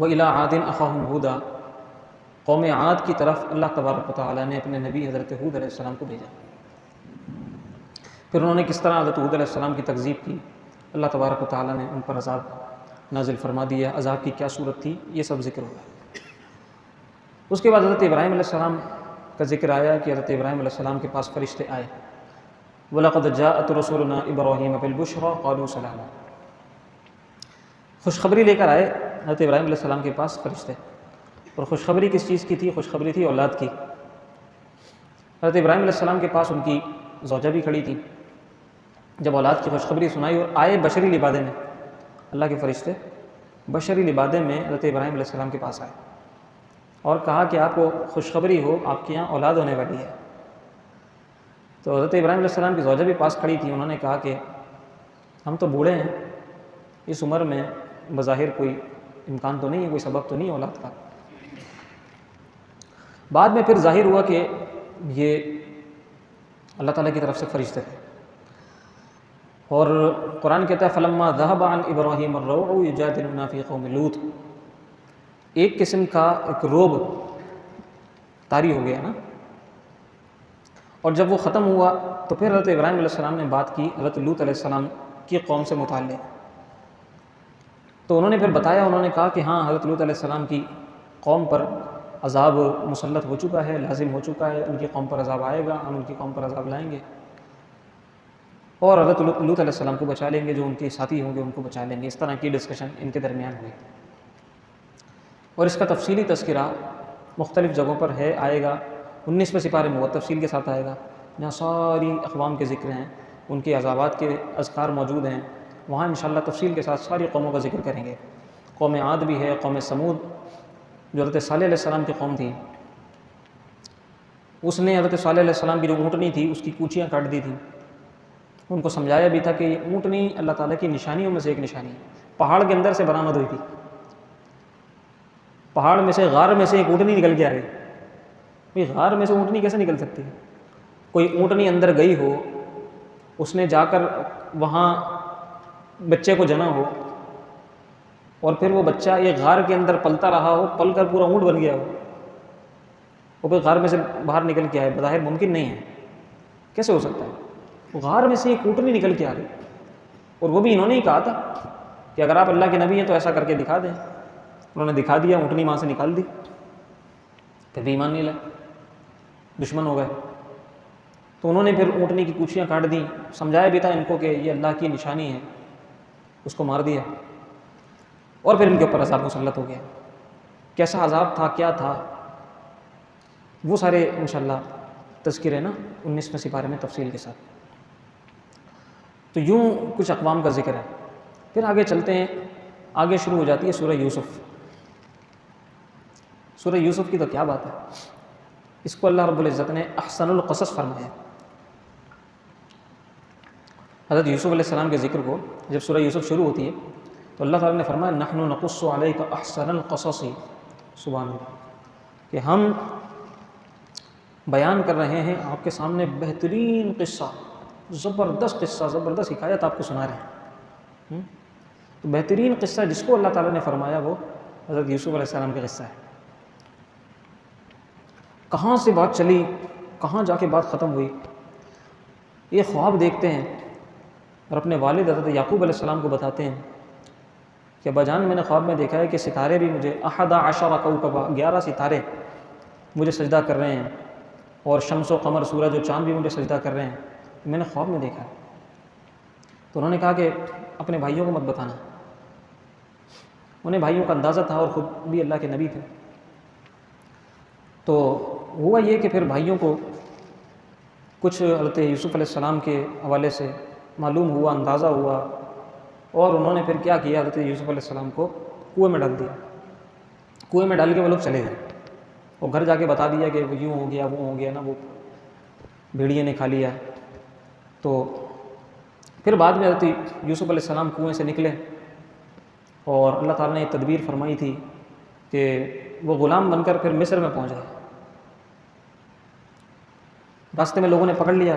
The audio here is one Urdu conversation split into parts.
وَإِلَىٰ عَادٍ أَخَاهُمْ هُودًا، قوم عاد کی طرف اللہ تبارک و تعالیٰ نے اپنے نبی حضرت ہود علیہ السلام کو بھیجا۔ پھر انہوں نے کس طرح حضرت ہود علیہ السلام کی تکذیب کی، اللہ تبارک و تعالیٰ نے ان پر عذاب نازل فرما دیا۔ عذاب کی کیا صورت تھی، یہ سب ذکر ہوا۔ اس کے بعد حضرت ابراہیم علیہ السلام کا ذکر آیا کہ حضرت ابراہیم علیہ السلام کے پاس فرشتے آئے۔ وَلَقَدْ جَاءَتْ رُسُلُنَا إِبْرَاهِيمَ بِالْبُشْرَىٰ قَالُوا سَلَامًا، خوشخبری لے کر آئے حضرت ابراہیم علیہ السلام کے پاس فرشتے، اور خوشخبری کس چیز کی تھی؟ خوشخبری تھی اولاد کی۔ حضرت ابراہیم علیہ السلام کے پاس ان کی زوجہ بھی کھڑی تھی۔ جب اولاد کی خوشخبری سنائی اور آئے بشری لبادے میں، اللہ کے فرشتے بشری لبادے میں حضرت ابراہیم علیہ السلام کے پاس آئے اور کہا کہ آپ کو خوشخبری ہو، آپ کے یہاں اولاد ہونے والی ہے۔ تو حضرت ابراہیم علیہ السلام کی زوجہ بھی پاس کھڑی تھی۔ انہوں نے کہا کہ ہم تو بوڑھے ہیں، اس عمر میں بظاہر کوئی امکان تو نہیں ہے، کوئی سبب تو نہیں ہے اولاد کا۔ بعد میں پھر ظاہر ہوا کہ یہ اللہ تعالیٰ کی طرف سے فرشتے تھے، اور قرآن کہتا ہے فَلَمَّا ذَهَبَ عَنْ إِبْرَاهِيمَ الرَّوْعُ يُجَادِلُنَا فِي قَوْمِ لُوط، ایک قسم کا ایک روب طاری ہو گیا نا۔ اور جب وہ ختم ہوا تو پھر حضرت ابراہیم علیہ السلام نے بات کی حضرت لوط علیہ السلام کی قوم سے متعلق۔ تو انہوں نے پھر بتایا، انہوں نے کہا کہ ہاں حضرت لوط علیہ السلام کی قوم پر عذاب مسلط ہو چکا ہے، لازم ہو چکا ہے، ان کی قوم پر عذاب آئے گا، ہم ان کی قوم پر عذاب لائیں گے، اور حضرت لوط علیہ السلام کو بچا لیں گے، جو ان کے ساتھی ہوں گے ان کو بچا لیں گے۔ اس طرح کی ڈسکشن ان کے درمیان ہوئی، اور اس کا تفصیلی تذکرہ مختلف جگہوں پر ہے، آئے گا 19ویں سپارے میں، وہ تفصیل کے ساتھ آئے گا، جہاں ساری اقوام کے ذکر ہیں، ان کے عذابات کے اذکار موجود ہیں، وہاں انشاءاللہ تفصیل کے ساتھ ساری قوموں کا ذکر کریں گے۔ قوم عاد بھی ہے، قوم سمود جو حضرت صالح علیہ السلام کی قوم تھی، اس نے حضرت صالح علیہ السلام کی جو اونٹنی تھی اس کی کوچیاں کاٹ دی تھیں۔ ان کو سمجھایا بھی تھا کہ یہ اونٹنی اللہ تعالیٰ کی نشانیوں میں سے ایک نشانی ہے، پہاڑ کے اندر سے برآمد ہوئی تھی، پہاڑ میں سے غار میں سے ایک اونٹنی نکل کے آ گئی۔ بھئی غار میں سے اونٹنی کیسے نکل سکتی ہے؟ کوئی اونٹنی اندر گئی ہو، اس نے جا کر وہاں بچے کو جنا ہو، اور پھر وہ بچہ ایک غار کے اندر پلتا رہا ہو، پل کر پورا اونٹ بن گیا ہو، وہ پھر غار میں سے باہر نکل کے آئے، بظاہر ممکن نہیں ہے، کیسے ہو سکتا ہے؟ غار میں سے ایک اونٹنی نکل کے آ گئی، اور وہ بھی انہوں نے ہی کہا تھا کہ اگر آپ اللہ کے نبی ہیں تو ایسا کر کے دکھا دیں۔ انہوں نے دکھا دیا، اونٹنی وہاں سے نکال دی، پھر بھی ایمان نہیں لائے، دشمن ہو گئے۔ تو انہوں نے پھر اونٹنی کی کوچیاں کاٹ دیں، سمجھایا بھی تھا ان کو کہ یہ اللہ کی نشانی ہے، اس کو مار دیا، اور پھر ان کے اوپر عذاب مسلط ہو گیا۔ کیسا عذاب تھا، کیا تھا، وہ سارے انشاءاللہ تذکرے نا 19ویں سپارے میں تفصیل کے ساتھ۔ تو یوں کچھ اقوام کا ذکر ہے۔ پھر آگے چلتے ہیں، آگے شروع ہو جاتی ہے سورہ یوسف۔ سورہ یوسف کی تو کیا بات ہے، اس کو اللہ رب العزت نے احسن القصص فرمایا۔ حضرت یوسف علیہ السلام کے ذکر کو جب سورہ یوسف شروع ہوتی ہے تو اللہ تعالیٰ نے فرمایا نحن نقص علیک احسن القصص، سبحان اللہ، کہ ہم بیان کر رہے ہیں آپ کے سامنے بہترین قصہ، زبردست قصہ، زبردست حکایت آپ کو سنا رہے ہیں۔ تو بہترین قصہ جس کو اللہ تعالیٰ نے فرمایا وہ حضرت یوسف علیہ السلام کا قصہ ہے۔ کہاں سے بات چلی، کہاں جا کے بات ختم ہوئی، یہ خواب دیکھتے ہیں اور اپنے والد حضرت یعقوب علیہ السلام کو بتاتے ہیں کہ ابا جان میں نے خواب میں دیکھا ہے کہ ستارے بھی مجھے 11 کوكبا، 11 ستارے مجھے سجدہ کر رہے ہیں، اور شمس و قمر، سورج و چاند بھی مجھے سجدہ کر رہے ہیں، میں نے خواب میں دیکھا ہے۔ تو انہوں نے کہا کہ اپنے بھائیوں کو مت بتانا۔ انہیں بھائیوں کا اندازہ تھا اور خود بھی اللہ کے نبی تھے۔ تو ہوا یہ کہ پھر بھائیوں کو کچھ حضرت یوسف علیہ السلام کے حوالے سے معلوم ہوا، اندازہ ہوا، اور انہوں نے پھر کیا کیا، حضرت یوسف علیہ السلام کو کنویں میں ڈال دیا۔ کنویں میں ڈال کے وہ لوگ چلے گئے، اور گھر جا کے بتا دیا کہ یوں ہو گیا، وہ ہو گیا نا، وہ بھیڑیے نے کھا لیا۔ تو پھر بعد میں حضرت یوسف علیہ السلام کنویں سے نکلے، اور اللہ تعالیٰ نے ایک تدبیر فرمائی تھی کہ وہ غلام بن کر پھر مصر میں پہنچ گئے۔ راستے میں لوگوں نے پکڑ لیا،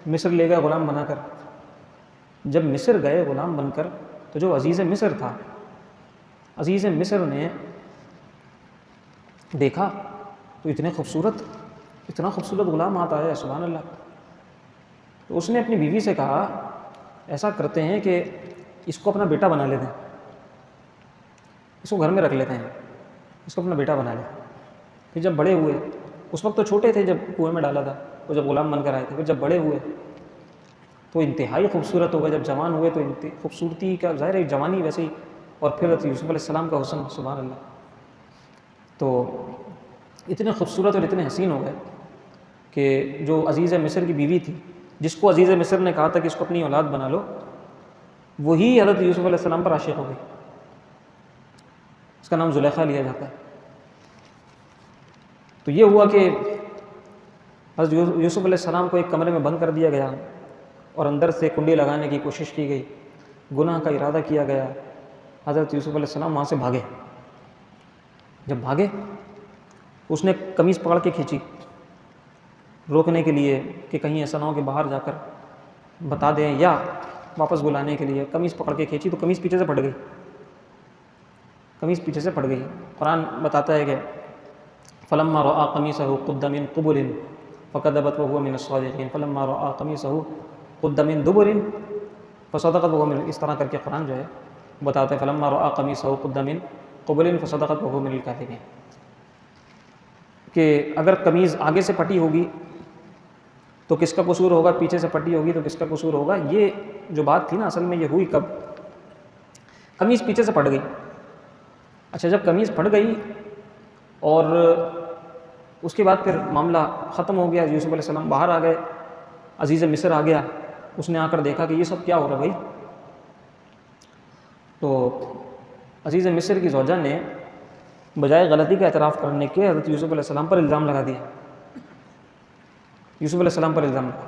مصر لے گئے غلام بنا کر۔ جب مصر گئے غلام بن کر تو جو عزیز مصر تھا، عزیز مصر نے دیکھا تو اتنا خوبصورت غلام آتا ہے، سبحان اللہ۔ تو اس نے اپنی بیوی سے کہا ایسا کرتے ہیں کہ اس کو اپنا بیٹا بنا لیتے ہیں، اس کو گھر میں رکھ لیتے ہیں، اس کو اپنا بیٹا بنا لیتے ہیں۔ پھر جب بڑے ہوئے، اس وقت تو چھوٹے تھے جب کنویں میں ڈالا تھا، وہ جب غلام بن کر آئے تھے، پھر جب بڑے ہوئے تو انتہائی خوبصورت ہو گئے، جب جوان ہوئے تو خوبصورتی کا ظاہر ہے جوانی ویسے ہی، اور پھر یوسف علیہ السلام کا حسن، سبحان اللہ، تو اتنے خوبصورت اور اتنے حسین ہو گئے کہ جو عزیز مصر کی بیوی تھی، جس کو عزیز مصر نے کہا تھا کہ اس کو اپنی اولاد بنا لو، وہی حضرت یوسف علیہ السلام پر عاشق ہو گئی۔ اس کا نام زلیخا لیا جاتا ہے۔ تو یہ ہوا کہ حضرت یوسف علیہ السلام کو ایک کمرے میں بند کر دیا گیا اور اندر سے کنڈی لگانے کی کوشش کی گئی، گناہ کا ارادہ کیا گیا۔ حضرت یوسف علیہ السلام وہاں سے بھاگے۔ جب بھاگے اس نے قمیص پکڑ کے کھینچی روکنے کے لیے کہ کہیں ایسا نہ ہو کہ باہر جا کر بتا دیں یا واپس بلانے کے لیے۔ قمیص پکڑ کے کھینچی تو قمیص پیچھے سے پھٹ گئی، قرآن بتاتا ہے کہ فلما رأى قميصه قد من قبل فكذبت وهو من الصادقين فلما رأى قميصه قد من دبر فصدقت وهو من، اس طرح کر کے قرآن جو ہے بتاتا ہے فلما رأى قميصه قد من قبل فصدقت وهو من الكاذبين، کہ اگر قمیض آگے سے پھٹی ہوگی تو کس کا قصور ہوگا، پیچھے سے پھٹی ہوگی تو کس کا قصور ہوگا۔ یہ جو بات تھی نا اصل میں یہ ہوئی کب؟ قمیض پیچھے سے پھٹ گئی۔ اچھا، جب قمیض پھٹ گئی اور اس کے بعد پھر معاملہ ختم ہو گیا، یوسف علیہ السلام باہر آ گئے، عزیز مصر آ گیا، اس نے آ کر دیکھا کہ یہ سب کیا ہو رہا بھائی۔ تو عزیز مصر کی زوجہ نے بجائے غلطی کا اعتراف کرنے کے حضرت یوسف علیہ السلام پر الزام لگا دیا، یوسف علیہ السلام پر الزام لگا۔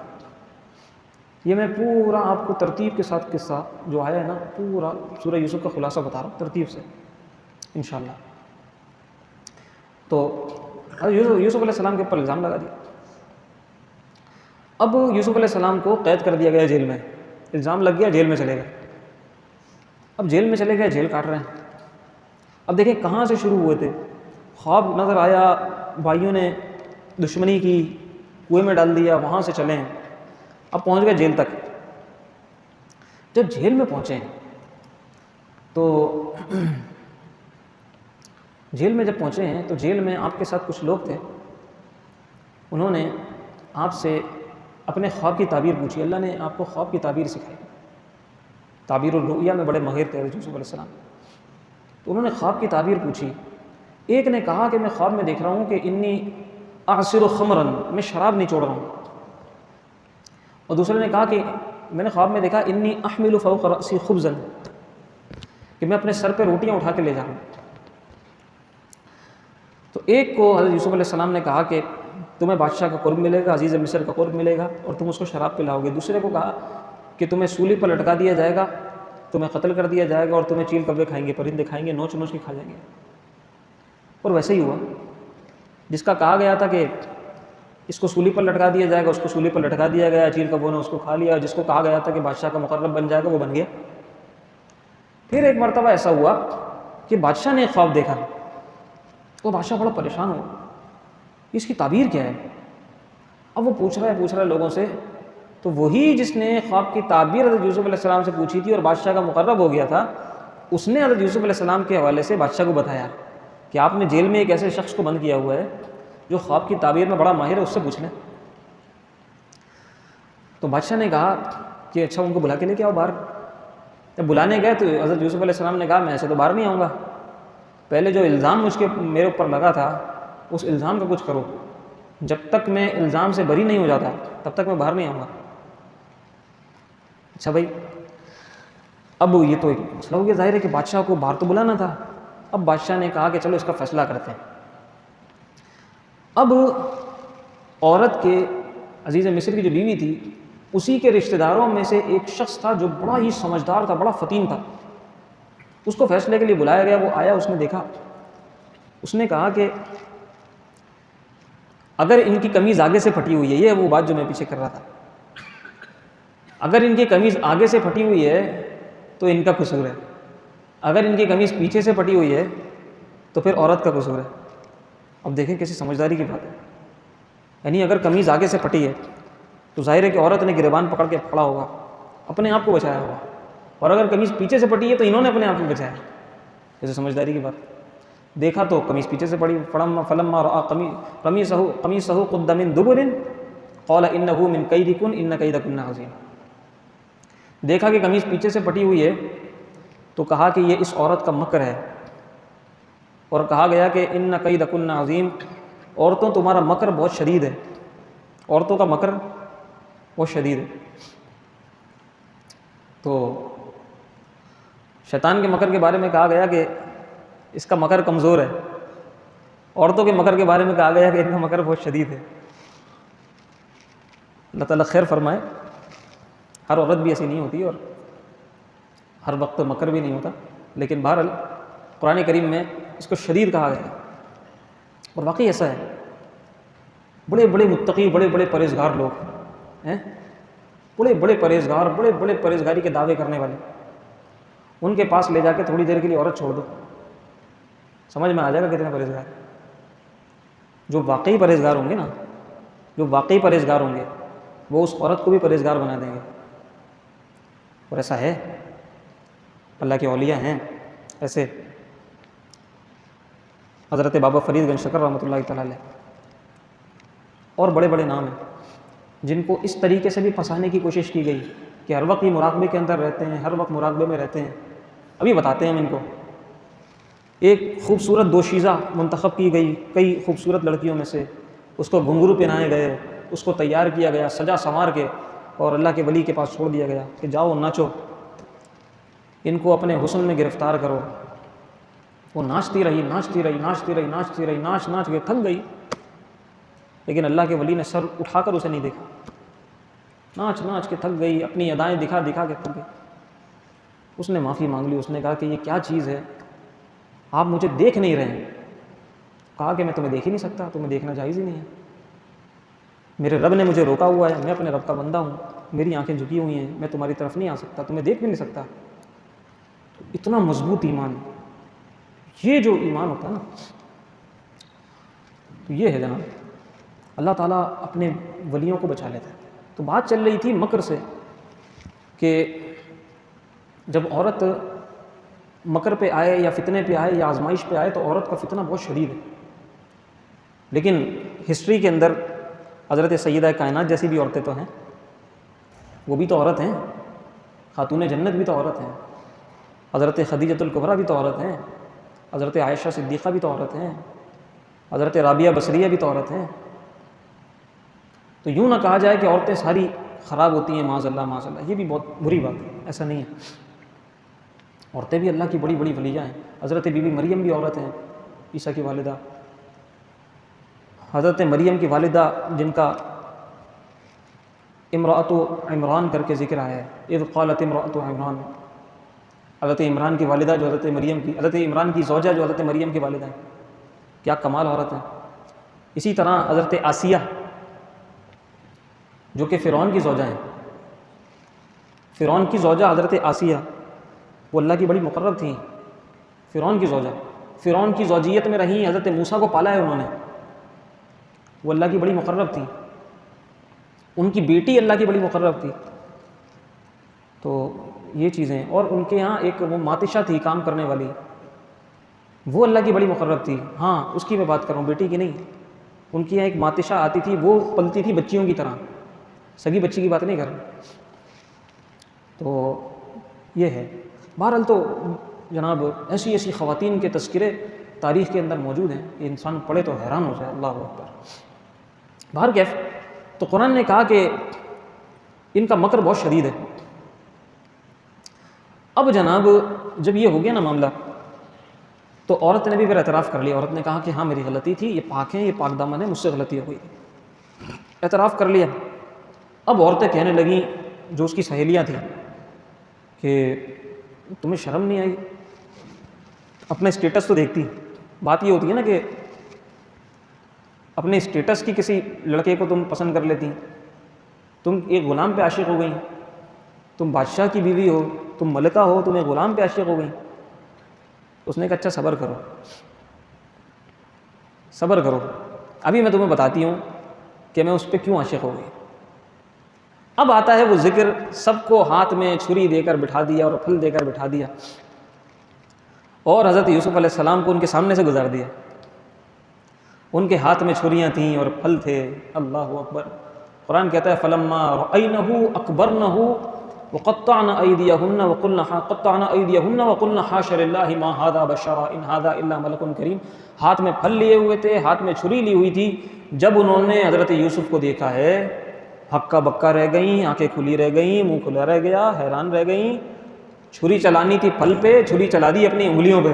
یہ میں پورا آپ کو ترتیب کے ساتھ قصہ جو آیا ہے نا، پورا سورہ یوسف کا خلاصہ بتا رہا ہوں ترتیب سے انشاءاللہ۔ تو یوسف علیہ السلام کے اوپر الزام لگا دیا۔ اب یوسف علیہ السلام کو قید کر دیا گیا جیل میں، الزام لگ گیا، جیل میں چلے گئے۔ اب جیل میں چلے گئے، جیل کاٹ رہے ہیں۔ اب دیکھیں کہاں سے شروع ہوئے تھے، خواب نظر آیا، بھائیوں نے دشمنی کی، کنویں میں ڈال دیا، وہاں سے چلے ہیں، اب پہنچ گئے جیل تک۔ جب جیل میں پہنچے تو جیل میں جب پہنچے ہیں تو جیل میں آپ کے ساتھ کچھ لوگ تھے، انہوں نے آپ سے اپنے خواب کی تعبیر پوچھی۔ اللہ نے آپ کو خواب کی تعبیر سکھائی، تعبیر الرؤیا میں بڑے ماہر تھے یوسف علیہ السلام۔ تو انہوں نے خواب کی تعبیر پوچھی۔ ایک نے کہا کہ میں خواب میں دیکھ رہا ہوں کہ انی اعصر خمرا، میں شراب نچوڑ رہا ہوں، اور دوسرے نے کہا کہ میں نے خواب میں دیکھا انی احمل فوق رأسی خبزا، کہ میں اپنے سر پہ روٹیاں اٹھا کے لے جا رہا ہوں۔ تو ایک کو حضرت یوسف علیہ السلام نے کہا کہ تمہیں بادشاہ کا قرب ملے گا، عزیز مصر کا قرب ملے گا، اور تم اس کو شراب پلاؤ گے۔ دوسرے کو کہا کہ تمہیں سولی پر لٹکا دیا جائے گا، تمہیں قتل کر دیا جائے گا، اور تمہیں چیل کبے کھائیں گے، پرندے کھائیں گے، نوچ نوچ کے کھا جائیں گے۔ اور ویسے ہی ہوا، جس کا کہا گیا تھا کہ اس کو سولی پر لٹکا دیا جائے گا، اس کو سولی پر لٹکا دیا گیا، چیل کبوں نے اس کو کھا لیا۔ جس کو کہا گیا تھا کہ بادشاہ کا مقرب بن جائے گا، وہ بن گیا۔ پھر ایک مرتبہ ایسا ہوا کہ بادشاہ نے ایک خواب دیکھا، وہ بادشاہ بڑا پریشان ہوا، اس کی تعبیر کیا ہے؟ اب وہ پوچھ رہا ہے لوگوں سے، تو وہی جس نے خواب کی تعبیر حضرت یوسف علیہ السلام سے پوچھی تھی اور بادشاہ کا مقرب ہو گیا تھا، اس نے حضرت یوسف علیہ السلام کے حوالے سے بادشاہ کو بتایا کہ آپ نے جیل میں ایک ایسے شخص کو بند کیا ہوا ہے جو خواب کی تعبیر میں بڑا ماہر ہے، اس سے پوچھ لیں۔ تو بادشاہ نے کہا کہ اچھا ان کو بلا کے لے کے آؤ باہر۔ جب بلانے گئے تو حضرت یوسف علیہ السلام نے کہا میں ایسے تو باہر نہیں آؤں گا، پہلے جو الزام میرے اوپر لگا تھا اس الزام کا کچھ کرو، جب تک میں الزام سے بری نہیں ہو جاتا تب تک میں باہر نہیں آؤں گا۔ اچھا بھائی، اب یہ تو ایک مسئلہ ہو گیا، ظاہر ہے کہ بادشاہ کو باہر تو بلانا تھا۔ اب بادشاہ نے کہا کہ چلو اس کا فیصلہ کرتے ہیں۔ اب عورت کے عزیز مصر کی جو بیوی تھی، اسی کے رشتہ داروں میں سے ایک شخص تھا جو بڑا ہی سمجھدار تھا، بڑا فطین تھا، اس کو فیصلے کے لیے بلایا گیا۔ وہ آیا، اس نے دیکھا، اس نے کہا کہ اگر ان کی قمیض آگے سے پھٹی ہوئی ہے، یہ وہ بات جو میں پیچھے کر رہا تھا، اگر ان کی قمیض آگے سے پھٹی ہوئی ہے تو ان کا قصور ہے، اگر ان کی قمیض پیچھے سے پھٹی ہوئی ہے تو پھر عورت کا قصور ہے۔ اب دیکھیں کیسی سمجھداری کی بات ہے، یعنی اگر قمیض آگے سے پھٹی ہے تو ظاہر ہے کہ عورت نے گریبان پکڑ کے پکڑا ہوگا، اپنے آپ کو بچایا ہوگا، اور اگر قمیض پیچھے سے پھٹی ہے تو انہوں نے اپنے آپ کو بچایا، جیسے سمجھداری کی بات۔ دیکھا تو قمیض پیچھے سے پڑی، فلما رأى قمیصہ قد من دبر قال انہ من کیدکن ان کیدکن عظیم۔ دیکھا کہ قمیض پیچھے سے پھٹی ہوئی ہے تو کہا کہ یہ اس عورت کا مکر ہے، اور کہا گیا کہ ان کیدکن عظیم، عورتوں تمہارا مکر بہت شدید ہے، عورتوں کا مکر بہت شدید ہے۔ تو شیطان کے مکر کے بارے میں کہا گیا کہ اس کا مکر کمزور ہے، عورتوں کے مکر کے بارے میں کہا گیا کہ ان کا مکر بہت شدید ہے۔ اللہ تعالیٰ خیر فرمائے، ہر عورت بھی ایسی نہیں ہوتی اور ہر وقت مکر بھی نہیں ہوتا، لیکن بہرحال قرآن کریم میں اس کو شدید کہا گیا، اور واقعی ایسا ہے۔ بڑے بڑے متقی، بڑے بڑے پرہیزگار لوگ ہیں، بڑے بڑے پرہیزگار، بڑے بڑے پرہیزگاری کے دعوے کرنے والے، ان کے پاس لے جا کے تھوڑی دیر کے لیے عورت چھوڑ دو، سمجھ میں آ جائے گا کتنے پرہیزگار۔ جو واقعی پرہیزگار ہوں گے نا، جو واقعی پرہیزگار ہوں گے وہ اس عورت کو بھی پرہیزگار بنا دیں گے، اور ایسا ہے، اللہ کے اولیاء ہیں ایسے۔ حضرت بابا فرید گنج شکر رحمۃ اللہ تعالیٰ علیہ، اور بڑے بڑے نام ہیں جن کو اس طریقے سے بھی پھنسانے کی کوشش کی گئی کہ ہر وقت یہ مراقبے کے اندر رہتے ہیں، ہر وقت مراقبے میں رہتے ہیں۔ ابھی بتاتے ہیں ہم ان کو۔ ایک خوبصورت دوشیزہ منتخب کی گئی کئی خوبصورت لڑکیوں میں سے، اس کو گھنگرو پہنائے گئے، اس کو تیار کیا گیا سجا سنوار کے، اور اللہ کے ولی کے پاس چھوڑ دیا گیا کہ جاؤ ناچو، ان کو اپنے حسن میں گرفتار کرو۔ وہ ناچتی رہی ناچتی رہی ناچتی رہی ناچتی رہی، ناچ ناچ کے تھک گئی، لیکن اللہ کے ولی نے سر اٹھا کر اسے نہیں دیکھا، ناچ ناچ کے تھک گئی، اپنی ادائیں دکھا دکھا کے تھک گئی۔ اس نے معافی مانگ لی، اس نے کہا کہ یہ کیا چیز ہے، آپ مجھے دیکھ نہیں رہے ہیں۔ کہا کہ میں تمہیں دیکھ ہی نہیں سکتا، تمہیں دیکھنا جائز ہی نہیں ہے، میرے رب نے مجھے روکا ہوا ہے، میں اپنے رب کا بندہ ہوں، میری آنکھیں جھکی ہوئی ہیں، میں تمہاری طرف نہیں آ سکتا، تمہیں دیکھ بھی نہیں سکتا۔ تو اتنا مضبوط ایمان، یہ جو ایمان ہوتا ہے نا، تو یہ ہے جناب، اللہ تعالیٰ اپنے ولیوں کو بچا لیتا ہے۔ تو بات چل رہی تھی مکر سے کہ جب عورت مکر پہ آئے یا فتنے پہ آئے یا آزمائش پہ آئے تو عورت کا فتنہ بہت شدید ہے، لیکن ہسٹری کے اندر حضرت سیدہ کائنات جیسی بھی عورتیں تو ہیں، وہ بھی تو عورت ہیں، خاتون جنت بھی تو عورت ہیں، حضرت خدیجۃ الکبریٰ بھی تو عورت ہیں، حضرت عائشہ صدیقہ بھی تو عورت ہیں، حضرت رابعہ بصریہ بھی تو عورت ہیں۔ تو یوں نہ کہا جائے کہ عورتیں ساری خراب ہوتی ہیں، معاذ اللہ معاذ اللہ، یہ بھی بہت بری بات ہے، ایسا نہیں ہے۔ عورتیں بھی اللہ کی بڑی بڑی ولیاں ہیں، حضرت بی بی مریم بھی عورت ہیں، عیسیٰ کی والدہ، حضرت مریم کی والدہ جن کا امرأۃ عمران کر کے ذکر آیا ہے، اذ قالت امرأۃ عمران، حضرت عمران کی والدہ جو حضرت مریم کی، حضرت عمران کی زوجہ جو حضرت مریم کی والدہ ہیں، کیا کمال عورت ہیں۔ اسی طرح حضرت آسیہ جو کہ فرعون کی زوجہ ہیں، فرعون کی زوجہ حضرت آسیہ، وہ اللہ کی بڑی مقرب تھیں، فرعون کی زوجہ، فرعون کی زوجیت میں رہیں، حضرت موسیٰ کو پالا ہے انہوں نے، وہ اللہ کی بڑی مقرب تھیں، ان کی بیٹی اللہ کی بڑی مقرب تھی۔ تو یہ چیزیں، اور ان کے ہاں ایک وہ ماتشہ تھی کام کرنے والی، وہ اللہ کی بڑی مقرب تھی، ہاں اس کی میں بات کر رہا ہوں، بیٹی کی نہیں۔ ان کی یہاں ایک ماتشہ آتی تھی، وہ پلتی تھی بچیوں کی طرح، سگی بچی کی بات نہیں کر رہا۔ تو یہ ہے، بہرحال تو جناب ایسی ایسی خواتین کے تذکرے تاریخ کے اندر موجود ہیں کہ انسان پڑھے تو حیران ہو جائے، اللہ اکبر۔ بہر کیف، تو قرآن نے کہا کہ ان کا مکر بہت شدید ہے۔ اب جناب جب یہ ہو گیا نا معاملہ، تو عورت نے بھی پھر اعتراف کر لیا، عورت نے کہا کہ ہاں میری غلطی تھی، یہ پاک ہیں، یہ پاک دامن ہے، مجھ سے غلطی ہو گئی، اعتراف کر لیا۔ اب عورتیں کہنے لگیں جو اس کی سہیلیاں تھیں کہ تمہیں شرم نہیں آئی، اپنے اسٹیٹس تو دیکھتی۔ بات یہ ہوتی ہے نا کہ اپنے اسٹیٹس کی کسی لڑکے کو تم پسند کر لیتی، تم ایک غلام پہ عاشق ہو گئی، تم بادشاہ کی بیوی ہو، تم ملکہ ہو، تم ایک غلام پہ عاشق ہو گئی۔ اس نے کہا اچھا صبر کرو، صبر کرو، ابھی میں تمہیں بتاتی ہوں کہ میں اس پہ کیوں عاشق ہو گئی۔ اب آتا ہے وہ ذکر، سب کو ہاتھ میں چھری دے کر بٹھا دیا اور پھل دے کر بٹھا دیا، اور حضرت یوسف علیہ السلام کو ان کے سامنے سے گزار دیا۔ ان کے ہاتھ میں چھریاں تھیں اور پھل تھے۔ اللہ اکبر۔ قرآن کہتا ہے فلما رأینہ اکبرنہ وقطعن ایدیہن وقلن حاش للہ ما ھذا بشرا ان ھذا الا ملک کریم۔ ہاتھ میں پھل لیے ہوئے تھے، ہاتھ میں چھری لی ہوئی تھی۔ جب انہوں نے حضرت یوسف کو دیکھا ہے، ہکا بکا رہ گئیں، آنکھیں کھلی رہ گئیں، منہ کھلا رہ گیا، حیران رہ گئیں۔ چھری چلانی تھی پھل پہ، چھری چلا دی اپنی انگلیوں پہ،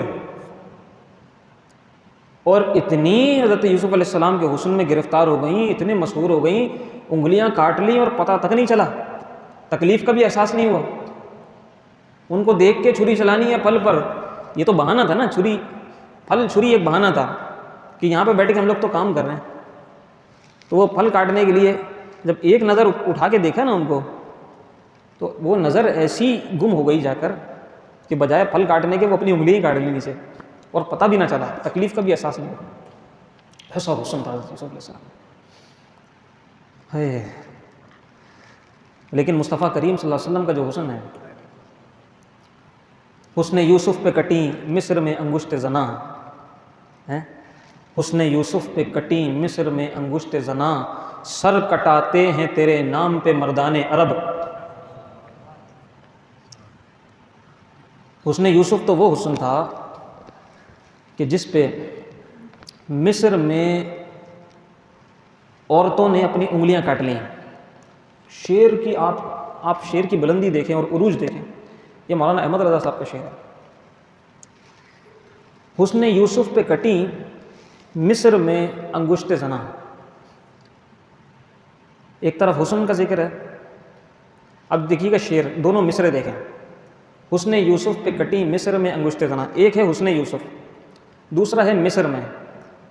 اور اتنی حضرت یوسف علیہ السلام کے حسن میں گرفتار ہو گئیں، اتنے مسحور ہو گئیں، انگلیاں کاٹ لیں اور پتہ تک نہیں چلا، تکلیف کا بھی احساس نہیں ہوا۔ ان کو دیکھ کے چھری چلانی ہے پھل پر، یہ تو بہانہ تھا نا، چھری ایک بہانہ تھا کہ یہاں پہ بیٹھ کے ہم لوگ تو کام کر رہے ہیں۔ تو وہ پھل کاٹنے کے لیے جب ایک نظر اٹھا کے دیکھا نا ان کو، تو وہ نظر ایسی گم ہو گئی جا کر کہ بجائے پھل کاٹنے کے وہ اپنی انگلی ہی کاٹ لی نیچے، اور پتہ بھی نہ چلا، تکلیف کا بھی احساس نہیں ہوا۔ ایسا حسن تھا حضرت یوسف علیہ السلام۔ ہے لیکن مصطفیٰ کریم صلی اللہ علیہ وسلم کا جو حسن ہے، حسن یوسف پہ کٹیں مصر میں انگشت زنا، حسن یوسف پہ کٹیں مصر میں انگشت زنا، سر کٹاتے ہیں تیرے نام پہ مردان عرب۔ حسن یوسف تو وہ حسن تھا کہ جس پہ مصر میں عورتوں نے اپنی انگلیاں کاٹ لیں۔ شعر کی آپ شعر کی بلندی دیکھیں اور عروج دیکھیں، یہ مولانا احمد رضا صاحب کا شعر ہے۔ حسن یوسف پہ کٹیں مصر میں انگشت زنا، ایک طرف حسن کا ذکر ہے، اب دیکھیے گا شعر، دونوں مصرے دیکھیں۔ حسن یوسف پہ کٹیں مصر میں انگشت زنا، ایک ہے حسن یوسف، دوسرا ہے مصر میں،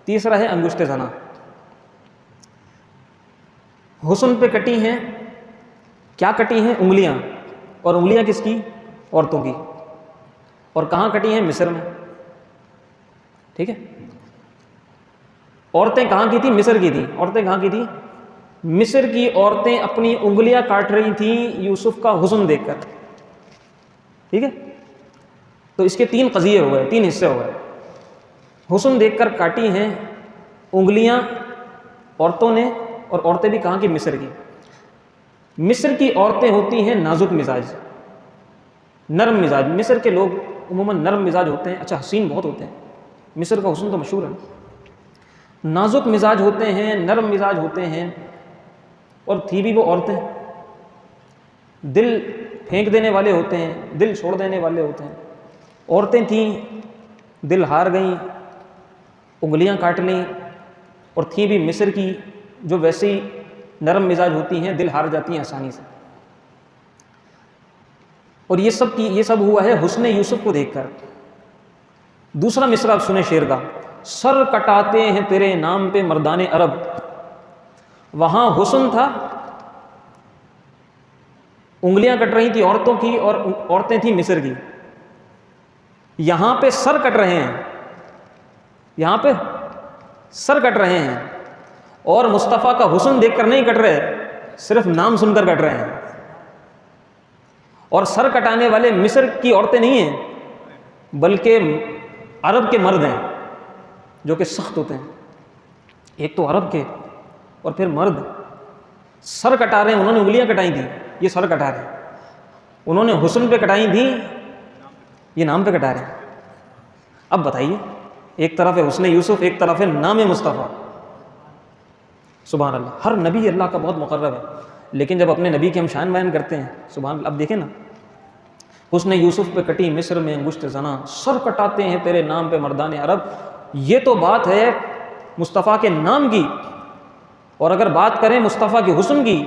تیسرا ہے انگشت زنا۔ حسن پہ کٹی ہیں، کیا کٹی ہیں؟ انگلیاں، اور انگلیاں کس کی؟ عورتوں کی، اور کہاں کٹی ہیں؟ مصر میں، ٹھیک ہے۔ عورتیں کہاں کی تھیں؟ مصر کی تھیں۔ عورتیں کہاں کی تھیں؟ مصر کی عورتیں اپنی انگلیاں کاٹ رہی تھیں یوسف کا حسن دیکھ کر، ٹھیک ہے۔ تو اس کے تین قضیے ہو گئے، تین حصے ہو گئے۔ حسن دیکھ کر کاٹی ہیں انگلیاں عورتوں نے، اور عورتیں بھی کہاں کی؟ مصر کی۔ مصر کی عورتیں ہوتی ہیں نازک مزاج، نرم مزاج۔ مصر کے لوگ عموماً نرم مزاج ہوتے ہیں، اچھا حسین بہت ہوتے ہیں، مصر کا حسن تو مشہور ہے۔ نازک مزاج ہوتے ہیں، نرم مزاج ہوتے ہیں، اور تھی بھی وہ عورتیں دل پھینک دینے والے ہوتے ہیں، دل چھوڑ دینے والے ہوتے ہیں۔ عورتیں تھیں، دل ہار گئیں، انگلیاں کاٹ لیں، اور تھیں بھی مصر کی جو ویسے ہی نرم مزاج ہوتی ہیں، دل ہار جاتی ہیں آسانی سے۔ اور یہ سب ہوا ہے حسن یوسف کو دیکھ کر۔ دوسرا مصرع آپ سنیں شعر کا، سر کٹاتے ہیں تیرے نام پہ مردان عرب۔ وہاں حسن تھا، انگلیاں کٹ رہی تھی عورتوں کی، اور عورتیں تھیں مصر کی۔ یہاں پہ سر کٹ رہے ہیں، یہاں پہ سر کٹ رہے ہیں، اور مصطفیٰ کا حسن دیکھ کر نہیں کٹ رہے، صرف نام سن کر کٹ رہے ہیں۔ اور سر کٹانے والے مصر کی عورتیں نہیں ہیں، بلکہ عرب کے مرد ہیں جو کہ سخت ہوتے ہیں۔ ایک تو عرب کے، اور پھر مرد سر کٹا رہے ہیں، انہوں نے انگلیاں کٹائی تھیں، یہ سر کٹا رہے ہیں۔ انہوں نے حسن پہ کٹائی تھیں، یہ نام پہ کٹا رہے ہیں۔ اب بتائیے، ایک طرف ہے حسن یوسف، ایک طرف ہے نام مصطفیٰ۔ سبحان اللہ، ہر نبی اللہ کا بہت مقرب ہے، لیکن جب اپنے نبی کے ہم شان بیان کرتے ہیں، سبحان اللہ۔ اب دیکھیں نا، حسن یوسف پہ کٹی مصر میں انگشت زنا، سر کٹاتے ہیں تیرے نام پہ مردان عرب۔ یہ تو بات ہے مصطفیٰ کے نام کی، اور اگر بات کریں مصطفیٰ کے حسن کی،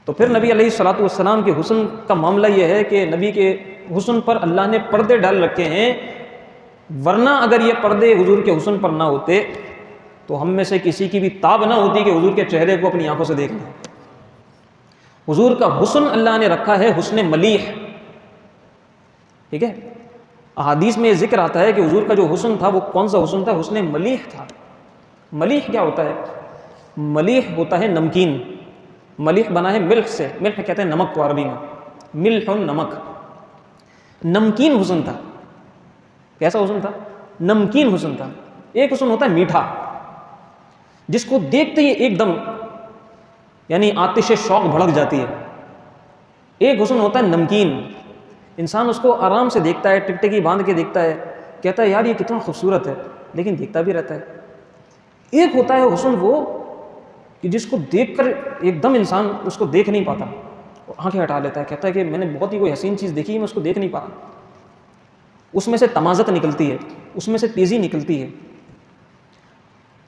تو پھر نبی علیہ الصلوۃ والسلام کے حسن کا معاملہ یہ ہے کہ نبی کے حسن پر اللہ نے پردے ڈال رکھے ہیں، ورنہ اگر یہ پردے حضور کے حسن پر نہ ہوتے تو ہم میں سے کسی کی بھی تاب نہ ہوتی کہ حضور کے چہرے کو اپنی آنکھوں سے دیکھ لیں۔ حضور کا حسن اللہ نے رکھا ہے حسن ملیح، ٹھیک ہے۔ احادیث میں یہ ذکر آتا ہے کہ حضور کا جو حسن تھا وہ کون سا حسن تھا؟ حسن ملیح تھا۔ ملیح کیا ہوتا ہے؟ ملیح ہوتا ہے نمکین، ملیح بنا ہے ملح سے، ملح کہتے ہیں نمک کو عربی میں، ملح نمک، نمکین حسن تھا۔ کیسا حسن تھا؟ نمکین حسن تھا۔ ایک حسن ہوتا ہے میٹھا، جس کو دیکھتے ہی ایک دم یعنی آتش شوق بھڑک جاتی ہے۔ ایک حسن ہوتا ہے نمکین، انسان اس کو آرام سے دیکھتا ہے، ٹکٹکی باندھ کے دیکھتا ہے، کہتا ہے یار یہ کتنا خوبصورت ہے، لیکن دیکھتا بھی رہتا ہے۔ ایک ہوتا ہے حسن وہ کہ جس کو دیکھ کر ایک دم انسان اس کو دیکھ نہیں پاتا، وہ آنکھیں ہٹا لیتا ہے، کہتا ہے کہ میں نے بہت ہی کوئی حسین چیز دیکھی ہے، میں اس کو دیکھ نہیں پا رہا۔ اس میں سے تمازت نکلتی ہے، اس میں سے تیزی نکلتی ہے۔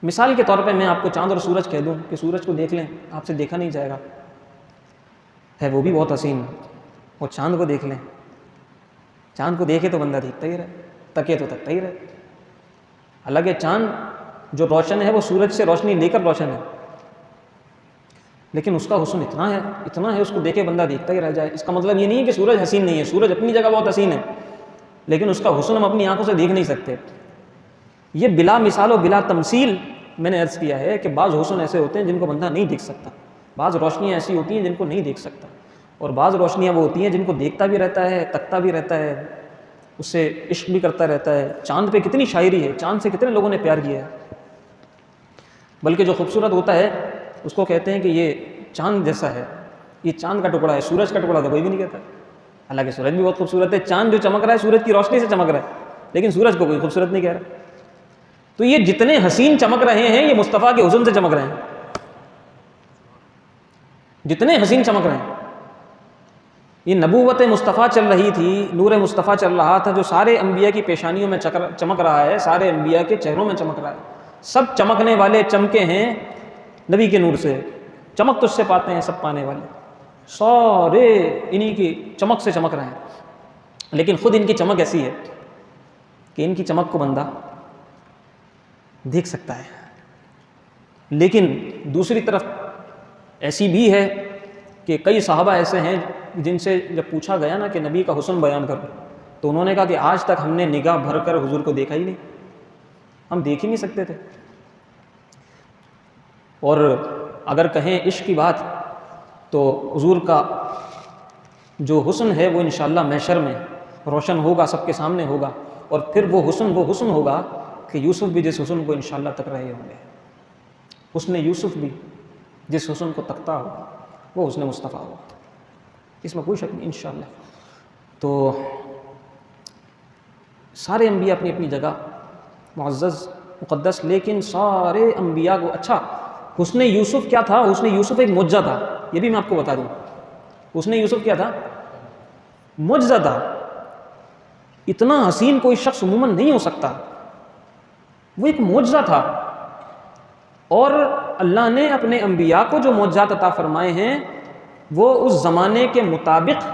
مثال کے طور پہ میں آپ کو چاند اور سورج کہہ دوں کہ سورج کو دیکھ لیں، آپ سے دیکھا نہیں جائے گا، ہے وہ بھی بہت حسین، اور چاند کو دیکھ لیں، چاند کو دیکھے تو بندہ دیکھتا ہی رہے، تکے تو تکتا ہی رہے۔ حالانکہ چاند جو روشن ہے وہ سورج سے روشنی لے کر روشن ہے، لیکن اس کا حسن اتنا ہے اس کو دیکھے بندہ دیکھتا ہی رہ جائے۔ اس کا مطلب یہ نہیں ہے کہ سورج حسین نہیں ہے، سورج اپنی جگہ بہت حسین ہے، لیکن اس کا حسن ہم اپنی آنکھوں سے دیکھ نہیں سکتے۔ یہ بلا مثال و بلا تمثیل میں نے عرض کیا ہے کہ بعض حسن ایسے ہوتے ہیں جن کو بندہ نہیں دیکھ سکتا، بعض روشنیاں ایسی ہوتی ہیں جن کو نہیں دیکھ سکتا، اور بعض روشنیاں وہ ہوتی ہیں جن کو دیکھتا بھی رہتا ہے، تکتا بھی رہتا ہے، اس سے عشق بھی کرتا رہتا ہے۔ چاند پہ کتنی شاعری ہے، چاند سے کتنے لوگوں نے پیار کیا ہے۔ بلکہ جو خوبصورت ہوتا ہے اس کو کہتے ہیں کہ یہ چاند جیسا ہے، یہ چاند کا ٹکڑا ہے، سورج کا ٹکڑا تو کوئی بھی نہیں کہتا۔ حالانکہ سورج بھی بہت خوبصورت ہے، چاند جو چمک رہا ہے سورج کی روشنی سے چمک رہا ہے، لیکن سورج کو کوئی خوبصورت نہیں کہہ رہا۔ تو یہ جتنے حسین چمک رہے ہیں یہ مصطفیٰ کے حسن سے چمک رہے ہیں، جتنے حسین چمک رہے ہیں۔ یہ نبوت مصطفیٰ چل رہی تھی، نور مصطفیٰ چل رہا تھا، جو سارے انبیاء کی پیشانیوں میں چمک رہا ہے، سارے انبیاء کے چہروں میں چمک رہا ہے۔ سب چمکنے والے چمکے ہیں نبی کے نور سے، چمک تو اس سے پاتے ہیں سب پانے والے، سارے انہی کی چمک سے چمک رہے ہیں۔ لیکن خود ان کی چمک ایسی ہے کہ ان کی چمک کو بندہ دیکھ سکتا ہے، لیکن دوسری طرف ایسی بھی ہے کہ کئی صحابہ ایسے ہیں جن سے جب پوچھا گیا نا کہ نبی کا حسن بیان کرو، تو انہوں نے کہا کہ آج تک ہم نے نگاہ بھر کر حضور کو دیکھا ہی نہیں، ہم دیکھ ہی نہیں سکتے تھے۔ اور اگر کہیں عشق کی بات تو حضور کا جو حسن ہے وہ انشاءاللہ محشر میں روشن ہوگا، سب کے سامنے ہوگا، اور پھر وہ حسن ہوگا کہ یوسف بھی جس حسن کو انشاءاللہ تک رہے ہوں گے، حسن یوسف بھی جس حسن کو تکتا ہوگا وہ حسن مصطفیٰ ہوگا، اس میں کوئی شک نہیں انشاءاللہ۔ تو سارے انبیاء اپنی اپنی جگہ معزز مقدس، لیکن سارے انبیاء کو اچھا حسن یوسف کیا تھا؟ حسن یوسف ایک معجزہ تھا، یہ بھی میں آپ کو بتا دوں۔ حسن یوسف کیا تھا؟ معجزہ تھا۔ اتنا حسین کوئی شخص عموماً نہیں ہو سکتا، وہ ایک معجزہ تھا، اور اللہ نے اپنے انبیاء کو جو معجزات عطا فرمائے ہیں وہ اس زمانے کے مطابق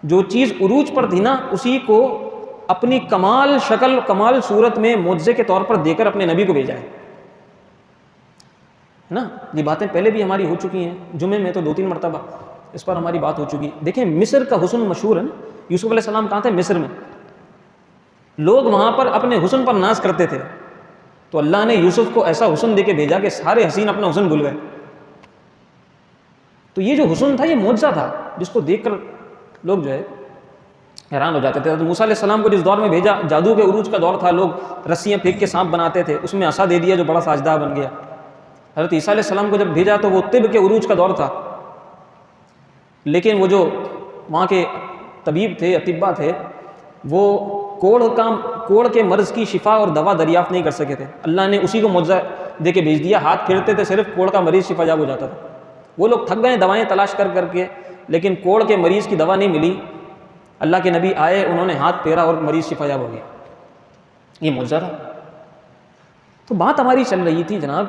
جو چیز عروج پر تھی نا، اسی کو اپنی کمال شکل کمال صورت میں معجزے کے طور پر دے کر اپنے نبی کو بھیجا ہے نا۔ یہ باتیں پہلے بھی ہماری ہو چکی ہیں، جمعے میں تو 2-3 مرتبہ اس پر ہماری بات ہو چکی۔ دیکھیں مصر کا حسن مشہور ہے نا، یوسف علیہ السلام کہاں تھے؟ مصر میں۔ لوگ وہاں پر اپنے حسن پر ناز کرتے تھے، تو اللہ نے یوسف کو ایسا حسن دے کے بھیجا کہ سارے حسین اپنا حسن بھول گئے۔ تو یہ جو حسن تھا یہ معجزہ تھا، جس کو دیکھ کر لوگ جو ہے حیران ہو جاتے تھے۔ حضرت موسیٰ علیہ السلام کو جس دور میں بھیجا، جادو کے عروج کا دور تھا، لوگ رسیاں پھینک کے سانپ بناتے تھے، اس میں عصا دے دیا جو بڑا ساجدہ بن گیا۔ حضرت عیسیٰ علیہ السلام کو جب بھیجا تو وہ طب کے عروج کا دور تھا، لیکن وہ جو وہاں کے طبیب تھے، اطباء تھے، وہ کوڑ کے مرض کی شفا اور دوا دریافت نہیں کر سکے تھے۔ اللہ نے اسی کو معجزہ دے کے بھیج دیا، ہاتھ پھیرتے تھے صرف کوڑ کا مریض شفا یاب ہو جاتا تھا۔ وہ لوگ تھک گئے دوائیں تلاش کر کر کے، لیکن کوڑ کے مریض کی دوا نہیں ملی۔ اللہ کے نبی آئے، انہوں نے ہاتھ پھیرا اور مریض شفا یاب ہو گیا۔ یہ معجزہ تھا۔ تو بات ہماری چل رہی تھی جناب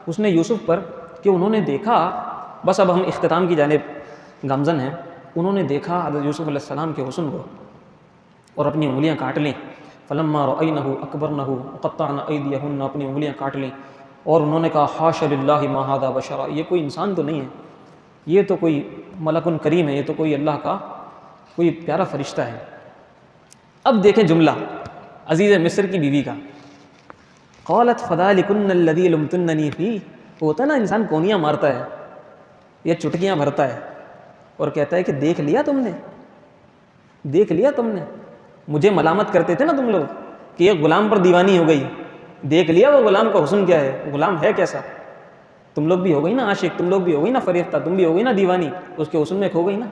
اس نے یوسف پر کہ انہوں نے دیکھا، بس اب ہم اختتام کی جانب گامزن ہیں، انہوں نے دیکھا حضرت یوسف علیہ السلام کے حسن کو اور اپنی انگلیاں کاٹ لیں۔ فلما رأینہ اکبرنہ وقطعن ایدیہن، اپنی انگلیاں کاٹ لیں اور انہوں نے کہا حاشا للہ ما ھذا بشرا، یہ کوئی انسان تو نہیں ہے، یہ تو کوئی ملک کریم ہے، یہ تو کوئی اللہ کا کوئی پیارا فرشتہ ہے۔ اب دیکھیں جملہ عزیز مصر کی بیوی کا، قالت فذلکن الذی لمتننی فیہ. ہوتا نا انسان کونیاں مارتا ہے یا چٹکیاں بھرتا ہے اور کہتا ہے کہ دیکھ لیا تم نے، دیکھ لیا تم نے، مجھے ملامت کرتے تھے نا تم لوگ کہ یہ غلام پر دیوانی ہو گئی، دیکھ لیا وہ غلام کا حسن کیا ہے، غلام ہے کیسا. تم لوگ بھی ہو گئی نا عاشق، تم لوگ بھی ہو گئی نا فریفتہ، تم بھی ہو گئی نا دیوانی، اس کے حسن میں کھو گئی نا.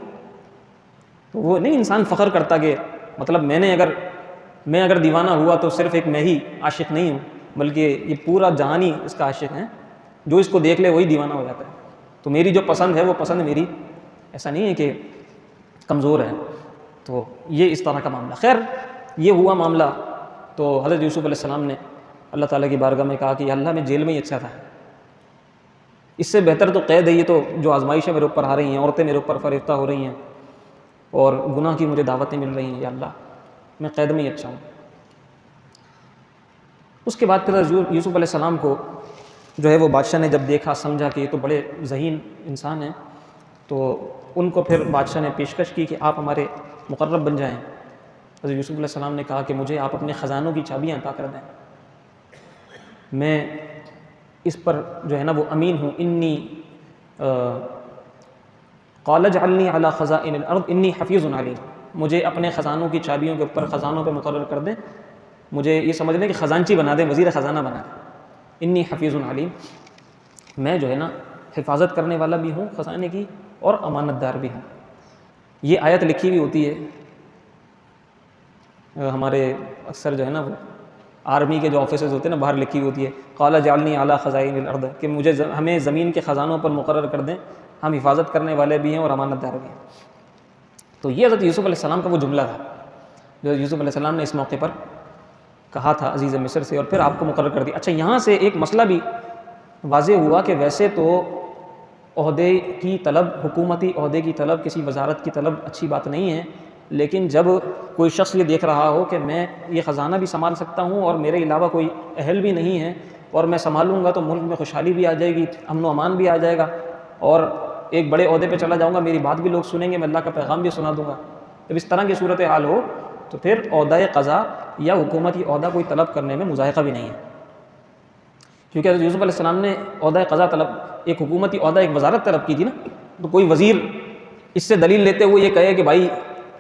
تو وہ نہیں انسان فخر کرتا کہ مطلب میں اگر دیوانہ ہوا تو صرف ایک میں ہی عاشق نہیں ہوں، بلکہ یہ پورا جہان ہی اس کا عاشق ہے، جو اس کو دیکھ لے وہی دیوانہ ہو جاتا ہے. تو میری جو پسند ہے وہ پسند میری ایسا نہیں ہے کہ کمزور ہے. تو یہ اس طرح کا معاملہ. خیر یہ ہوا معاملہ. تو حضرت یوسف علیہ السلام نے اللہ تعالیٰ کی بارگاہ میں کہا کہ یا اللہ میں جیل میں ہی اچھا تھا، اس سے بہتر تو قید ہے. یہ تو جو آزمائشیں میرے اوپر آ رہی ہیں، عورتیں میرے اوپر فریفتہ ہو رہی ہیں اور گناہ کی مجھے دعوتیں مل رہی ہیں، یا اللہ میں قید میں ہی اچھا ہوں. اس کے بعد پھر یوسف علیہ السلام کو جو ہے وہ بادشاہ نے جب دیکھا، سمجھا کہ یہ تو بڑے ذہین انسان ہیں، تو ان کو پھر بادشاہ نے پیشکش کی کہ آپ ہمارے مقرب بن جائیں. حضرت یوسف علیہ السلام نے کہا کہ مجھے آپ اپنے خزانوں کی چابیاں عطا کر دیں، میں اس پر جو ہے نا وہ امین ہوں. قال اجعلنی علی خزائن الارض انی حفیظ علیم. مجھے اپنے خزانوں کی چابیوں کے اوپر خزانوں پہ مقرر کر دیں، مجھے یہ سمجھ لیں کہ خزانچی بنا دیں، وزیر خزانہ بنا دیں. انی حفیظ علیم، میں جو ہے نا حفاظت کرنے والا بھی ہوں خزانے کی اور امانت دار بھی ہوں. یہ آیت لکھی ہوئی ہوتی ہے ہمارے اکثر جو ہے نا وہ آرمی کے جو آفیسز ہوتے ہیں نا، باہر لکھی ہوئی ہوتی ہے قال اجعلنی علی خزائن الارض، کہ ہمیں زمین کے خزانوں پر مقرر کر دیں، ہم حفاظت کرنے والے بھی ہیں اور امانت دار بھی ہیں. تو یہ حضرت یوسف علیہ السلام کا وہ جملہ تھا جو یوسف علیہ السلام نے اس موقع پر کہا تھا عزیز مصر سے، اور پھر آپ کو مقرر کر دیا. اچھا یہاں سے ایک مسئلہ بھی واضح ہوا کہ ویسے تو عہدے کی طلب، حکومتی عہدے کی طلب، کسی وزارت کی طلب اچھی بات نہیں ہے، لیکن جب کوئی شخص یہ دیکھ رہا ہو کہ میں یہ خزانہ بھی سنبھال سکتا ہوں اور میرے علاوہ کوئی اہل بھی نہیں ہے اور میں سنبھالوں گا تو ملک میں خوشحالی بھی آ جائے گی، امن و امان بھی آ جائے گا، اور ایک بڑے عہدے پہ چلا جاؤں گا، میری بات بھی لوگ سنیں گے، میں اللہ کا پیغام بھی سنا دوں گا. جب اس طرح کی صورتحال ہو تو پھر عہدہ قضا یا حکومتی عہدہ کوئی طلب کرنے میں مذائقہ بھی نہیں ہے. کیونکہ حضرت یوسف علیہ السلام نے عہدہ قضا طلب، ایک حکومتی عہدہ، ایک وزارت طلب کی تھی نا. تو کوئی وزیر اس سے دلیل لیتے ہوئے یہ کہے کہ بھائی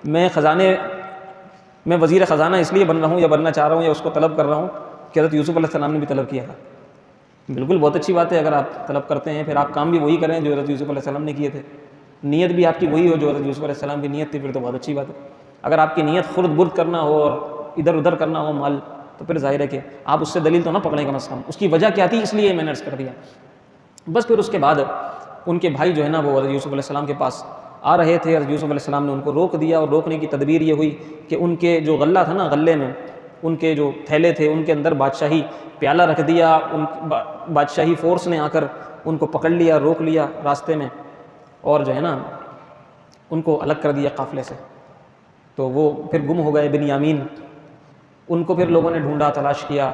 میں وزیر خزانہ اس لیے بن رہا ہوں یا بننا چاہ رہا ہوں یا اس کو طلب کر رہا ہوں کہ حضرت یوسف علیہ السلام نے بھی طلب کیا تھا. بالکل بہت اچھی بات ہے اگر آپ طلب کرتے ہیں، پھر آپ کام بھی وہی کریں جو حضرت یوسف علیہ السلام نے کیے تھے، نیت بھی آپ کی وہی ہو جو حضرت یوسف علیہ السلام کی نیت تھی، پھر تو بہت اچھی بات ہے. اگر آپ کی نیت خرد برد کرنا ہو اور ادھر ادھر کرنا ہو مال، تو پھر ظاہر ہے کہ آپ اس سے دلیل تو نہ پکڑیں کم از کم، اس کی وجہ کیا تھی اس لیے میں نے عرض کر دیا. بس پھر اس کے بعد ان کے بھائی جو ہے نا وہ حضرت یوسف علیہ السلام کے پاس آ رہے تھے. حضرت یوسف علیہ السلام نے ان کو روک دیا، اور روکنے کی تدبیر یہ ہوئی کہ ان کے جو غلہ تھا نا، غلے میں ان کے جو تھیلے تھے ان کے اندر بادشاہی پیالہ رکھ دیا. ان بادشاہی فورس نے آ کر ان کو پکڑ لیا، روک لیا راستے میں، اور جو ہے نا ان کو الگ کر دیا قافلے سے. تو وہ پھر گم ہو گئے بنیامین. ان کو پھر لوگوں نے ڈھونڈا، تلاش کیا.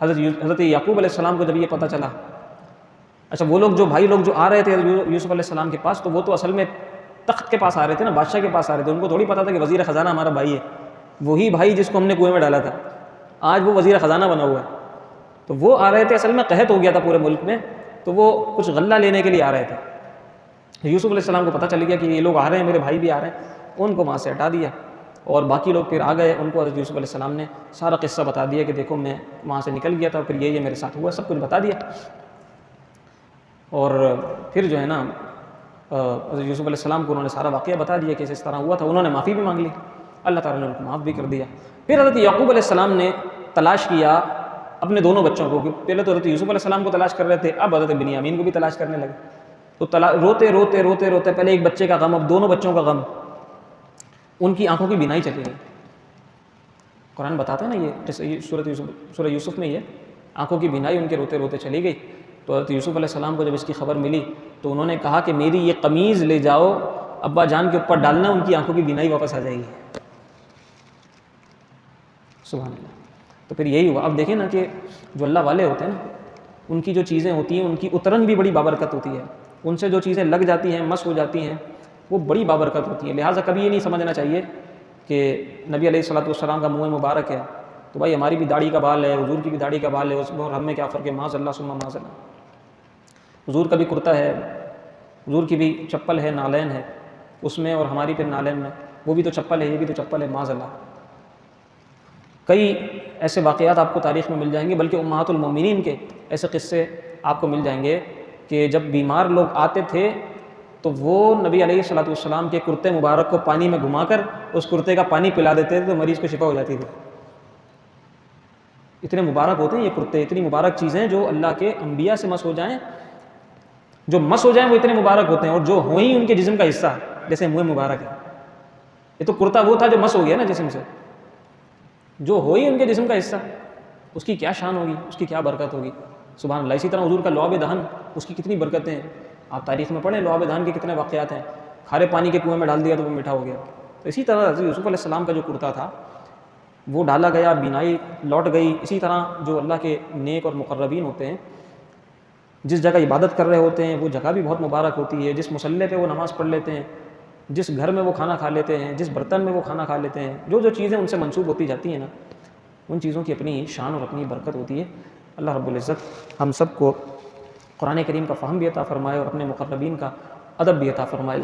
حضرت یعقوب علیہ السلام کو جب یہ پتہ چلا، اچھا وہ لوگ جو بھائی لوگ جو آ رہے تھے یوسف علیہ السلام کے پاس، تو وہ تو اصل میں تخت کے پاس آ رہے تھے نا، بادشاہ کے پاس آ رہے تھے. ان کو تھوڑی پتہ تھا کہ وزیر خزانہ ہمارا بھائی ہے، وہی بھائی جس کو ہم نے کنویں میں ڈالا تھا آج وہ وزیر خزانہ بنا ہوا ہے. تو وہ آ رہے تھے، اصل میں قحط ہو گیا تھا پورے ملک میں، تو وہ کچھ غلہ لینے کے لیے آ رہے تھے. یوسف علیہ السلام کو پتہ چل گیا کہ یہ لوگ آ رہے ہیں، میرے بھائی بھی آ رہے ہیں. ان کو وہاں سے ہٹا دیا، اور باقی لوگ پھر آ گئے. ان کو حضرت یوسف علیہ السلام نے سارا قصہ بتا دیا کہ دیکھو میں وہاں سے نکل گیا تھا، پھر یہ میرے ساتھ ہوا، سب کچھ بتا دیا. اور پھر جو ہے نا حضرت یوسف علیہ السلام کو انہوں نے سارا واقعہ بتا دیا کہ اس طرح ہوا تھا. انہوں نے معافی بھی مانگ لی، اللہ تعالیٰ نے ان کو معاف بھی کر دیا. پھر حضرت یعقوب علیہ السلام نے تلاش کیا اپنے دونوں بچوں کو. پہلے تو حضرت یوسف علیہ السلام کو تلاش کر رہے تھے، اب حضرت بنیامین کو بھی تلاش کرنے لگے. تو روتے روتے روتے روتے پہلے ایک بچے کا غم، اب دونوں بچوں کا غم. ان کی آنکھوں کی بینائی چلی گئی. قرآن بتاتا ہے نا یہ سورہ یوسف میں، یہ آنکھوں کی بینائی ان کے روتے روتے چلی گئی. تو حضرت یوسف علیہ السلام کو جب اس کی خبر ملی تو انہوں نے کہا کہ میری یہ قمیض لے جاؤ ابا جان کے اوپر ڈالنا، ان کی آنکھوں کی بینائی واپس آ جائے گی. سبحان اللہ. تو پھر یہی ہوا. اب دیکھیں نا کہ جو اللہ والے ہوتے ہیں نا، ان کی جو چیزیں ہوتی ہیں ان کی اترن بھی بڑی بابرکت ہوتی ہے. ان سے جو چیزیں لگ جاتی ہیں، مس ہو جاتی ہیں، وہ بڑی بابرکت ہوتی ہیں. لہٰذا کبھی یہ نہیں سمجھنا چاہیے کہ نبی علیہ الصلوۃ والسلام کا منہ مبارک ہے، تو بھائی ہماری بھی داڑھی کا بال ہے، حضور کی بھی داڑھی کا بال ہے، اس میں اور ہم میں کیا فرق ہے؟ معاذ اللہ ثم معاذ اللہ۔ حضور کا بھی کرتا ہے، حضور کی بھی چپل ہے، نالین ہے اس میں، اور ہماری پھر نالین میں، وہ بھی تو چپل ہے، یہ بھی تو چپل ہے، معاذ اللہ۔ کئی ایسے واقعات آپ کو تاریخ میں مل جائیں گے، بلکہ امہات المومنین کے ایسے قصے آپ کو مل جائیں گے کہ جب بیمار لوگ آتے تھے تو وہ نبی علیہ الصلوۃ والسلام کے کرتے مبارک کو پانی میں گھما کر اس کرتے کا پانی پلا دیتے تھے، تو مریض کو شفا ہو جاتی تھی۔ اتنے مبارک ہوتے ہیں یہ کرتے، اتنی مبارک چیزیں جو اللہ کے انبیاء سے مس ہو جائیں، جو مس ہو جائیں وہ اتنے مبارک ہوتے ہیں، اور جو ہوئیں ان کے جسم کا حصہ جیسے منہ مبارک ہے۔ یہ تو کرتا وہ تھا جو مس ہو گیا نا جسم سے، جو ہوئی ان کے جسم کا حصہ، اس کی کیا شان ہوگی، اس کی کیا برکت ہوگی، سبحان اللہ۔ اسی طرح حضور کا لعاب دہن، اس کی کتنی برکتیں ہیں، آپ تاریخ میں پڑھیں لعاب دہن کے کتنے واقعات ہیں، کھارے پانی کے کنویں میں ڈال دیا تو وہ میٹھا ہو گیا۔ تو اسی طرح حضرت یوسف علیہ السلام کا جو کرتا تھا وہ ڈالا گیا، بینائی لوٹ گئی۔ اسی طرح جو اللہ کے نیک اور مقربین ہوتے ہیں، جس جگہ عبادت کر رہے ہوتے ہیں وہ جگہ بھی بہت مبارک ہوتی ہے، جس مصلی پہ وہ نماز پڑھ لیتے ہیں، جس گھر میں وہ کھانا کھا لیتے ہیں، جس برتن میں وہ کھانا کھا لیتے ہیں، جو جو چیزیں ان سے منسوب ہوتی جاتی ہیں نا، ان چیزوں کی اپنی شان اور اپنی برکت ہوتی ہے۔ اللہ رب العزت ہم سب کو قرآن کریم کا فہم بھی عطا فرمائے اور اپنے مقربین کا ادب بھی عطا فرمائے۔